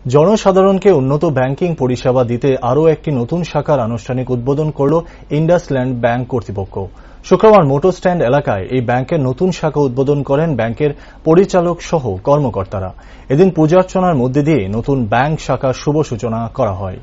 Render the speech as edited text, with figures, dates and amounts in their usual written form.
জনসাধারণকে উন্নত ব্যাংকিং পরিষেবা দিতে আরও একটি নতুন শাখার আনুষ্ঠানিক উদ্বোধন করল ইন্ডাসল্যান্ড ব্যাংক কর্তৃপক্ষ। শুক্রবার মোটর স্ট্যান্ড এলাকায় এই ব্যাংকের নতুন শাখা উদ্বোধন করেন ব্যাংকের পরিচালক সহ কর্মকর্তারা। এদিন পূজার্চনার মধ্যে দিয়ে নতুন ব্যাংক শাখার শুভ সূচনা করা হয়।